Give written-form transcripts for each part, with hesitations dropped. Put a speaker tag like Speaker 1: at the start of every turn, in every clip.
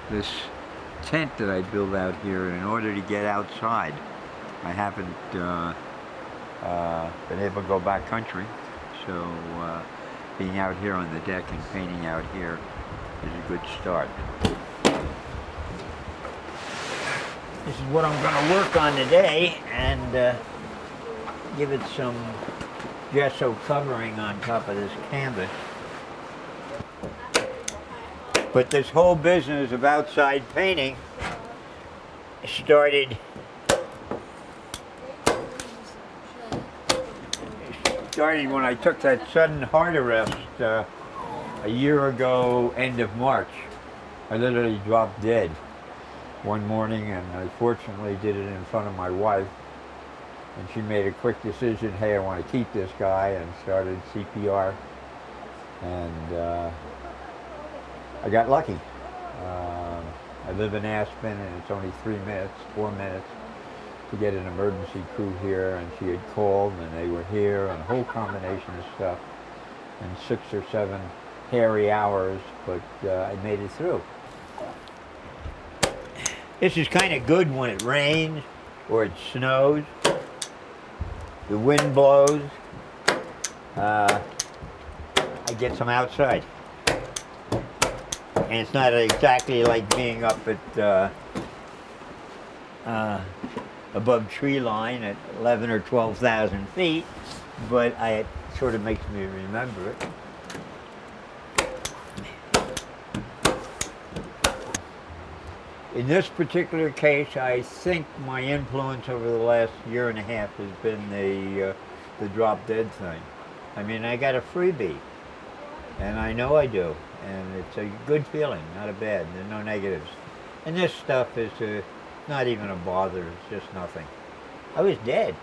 Speaker 1: this tent that I built out here in order to get outside. I haven't been able to go back country, so being out here on the deck and painting out here is a good start. This is what I'm going to work on today, and give it some gesso covering on top of this canvas. But this whole business of outside painting started when I took that sudden heart arrest a year ago, end of March. I literally dropped dead one morning, and I fortunately did it in front of my wife, and she made a quick decision, hey, I want to keep this guy, and started CPR, and I got lucky. I live in Aspen, and it's only 4 minutes to get an emergency crew here, and she had called, and they were here, and a whole combination of stuff, and 6 or 7 hairy hours, but I made it through. This is kind of good when it rains or it snows. The wind blows. I get some outside. And it's not exactly like being up at above tree line at 11 or 12,000 feet, but it sort of makes me remember it. In this particular case, I think my influence over the last year and a half has been the drop dead thing. I mean, I got a freebie, and I know I do, and it's a good feeling, not a bad. There's no negatives. And this stuff is not even a bother, it's just nothing. I was dead.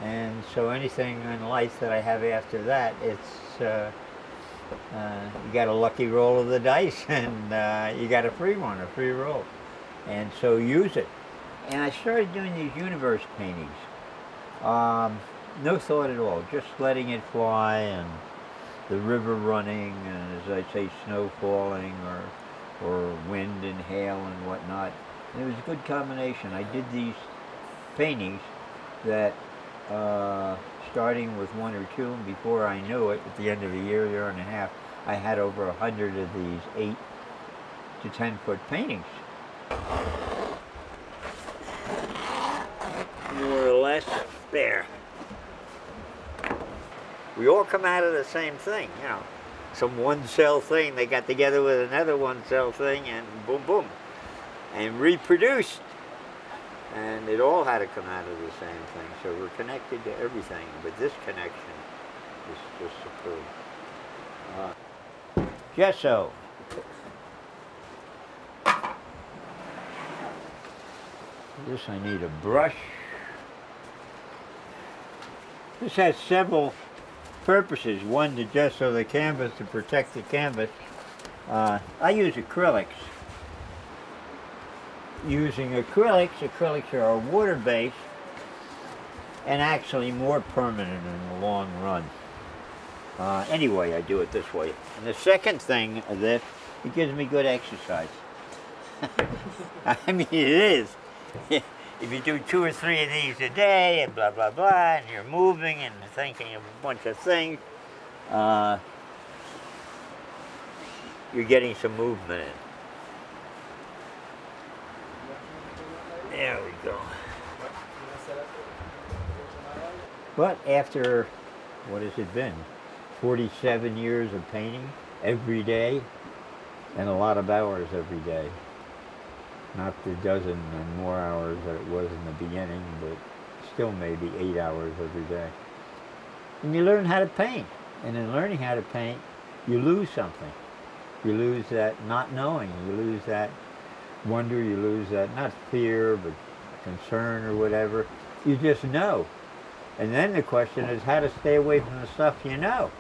Speaker 1: And so anything in life that I have after that, it's, you got a lucky roll of the dice, and you got a free one, a free roll. And so use it. And I started doing these universe paintings. No thought at all, just letting it fly, and the river running, and as I say, snow falling, or wind and hail and whatnot. And it was a good combination. I did these paintings that, starting with 1 or 2, and before I knew it, at the end of a year and a half, I had over 100 of these 8 to 10 foot paintings. More or less there. We all come out of the same thing, you know. Some one-cell thing, they got together with another one-cell thing, and boom, boom, and reproduced. And it all had to come out of the same thing, so we're connected to everything, but this connection is just superb. Gesso. This I need a brush. This has several purposes. One, to gesso the canvas, to protect the canvas. I use acrylics. Using acrylics are water-based and actually more permanent in the long run. Anyway, I do it this way. And the second thing of this, it gives me good exercise. I mean, it is. If you do 2 or 3 of these a day and blah, blah, blah, and you're moving and thinking of a bunch of things, you're getting some movement in. There we go. But after, what has it been? 47 years of painting every day, and a lot of hours every day. Not the dozen and more hours that it was in the beginning, but still maybe 8 hours every day. And you learn how to paint. And in learning how to paint, you lose something. You lose that not knowing. You lose that wonder. You lose that, not fear, but concern or whatever. You just know. And then the question is how to stay away from the stuff you know.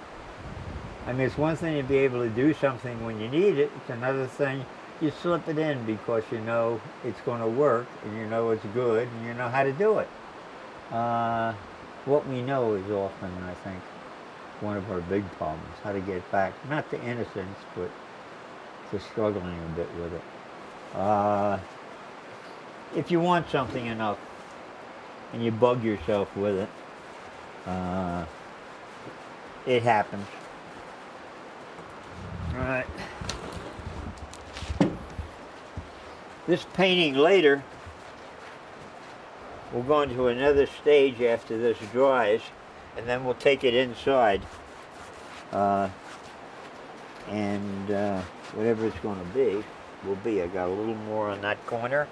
Speaker 1: I mean, it's one thing to be able to do something when you need it. It's another thing you slip it in because you know it's going to work, and you know it's good, and you know how to do it. What we know is often, I think, one of our big problems, how to get back, not to innocence, but to struggling a bit with it. Uh, if you want something enough and you bug yourself with it, uh, it happens. All right. This painting later, we'll go into another stage after this dries, and then we'll take it inside. Whatever it's going to be, will be. I got a little more on that corner,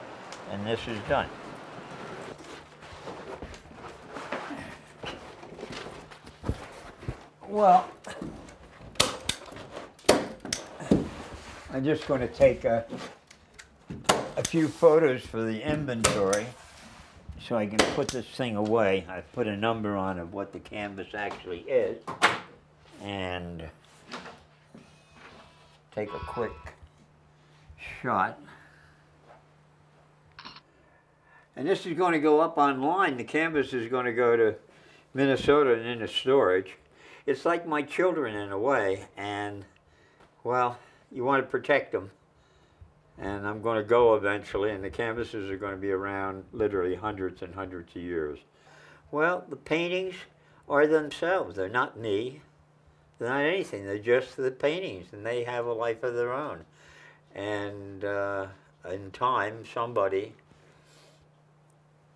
Speaker 1: and this is done. Well, I'm just going to take a few photos for the inventory so I can put this thing away. I put a number on of what the canvas actually is, and take a quick shot. And this is going to go up online. The canvas is going to go to Minnesota and into storage. It's like my children in a way, and well, you want to protect them. And I'm going to go eventually, and the canvases are going to be around literally hundreds and hundreds of years. Well, the paintings are themselves. They're not me. They're not anything. They're just the paintings, and they have a life of their own. And in time, somebody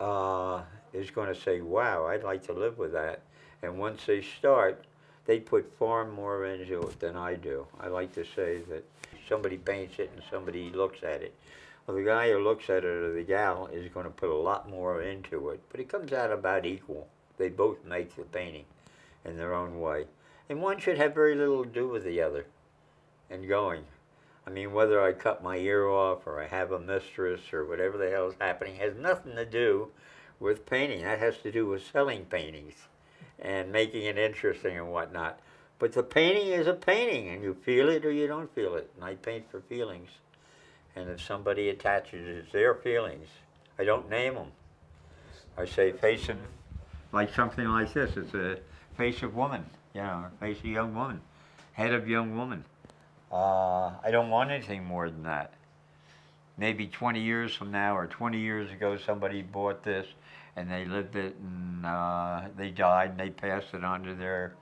Speaker 1: is going to say, wow, I'd like to live with that. And once they start, they put far more into it than I do. I like to say that somebody paints it and somebody looks at it. Well, the guy who looks at it or the gal is going to put a lot more into it, but it comes out about equal. They both make the painting in their own way. And one should have very little to do with the other and going. I mean, whether I cut my ear off or I have a mistress or whatever the hell is happening has nothing to do with painting. That has to do with selling paintings and making it interesting and whatnot. But the painting is a painting, and you feel it or you don't feel it. And I paint for feelings. And if somebody attaches it to their feelings, I don't name them. I say face of, like something like this. It's a face of woman, you know, face of young woman, head of young woman. I don't want anything more than that. Maybe 20 years from now or 20 years ago, somebody bought this and they lived it and they died and they passed it on to their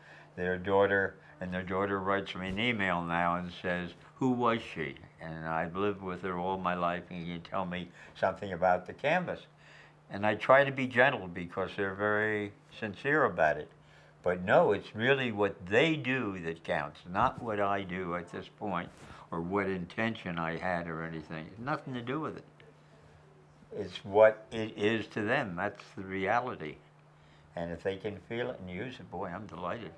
Speaker 1: daughter, and their daughter writes me an email now and says, who was she? And I've lived with her all my life, and you tell me something about the canvas. And I try to be gentle because they're very sincere about it. But no, it's really what they do that counts, not what I do at this point or what intention I had or anything. It's nothing to do with it. It's what it is to them. That's the reality. And if they can feel it and use it, boy, I'm delighted.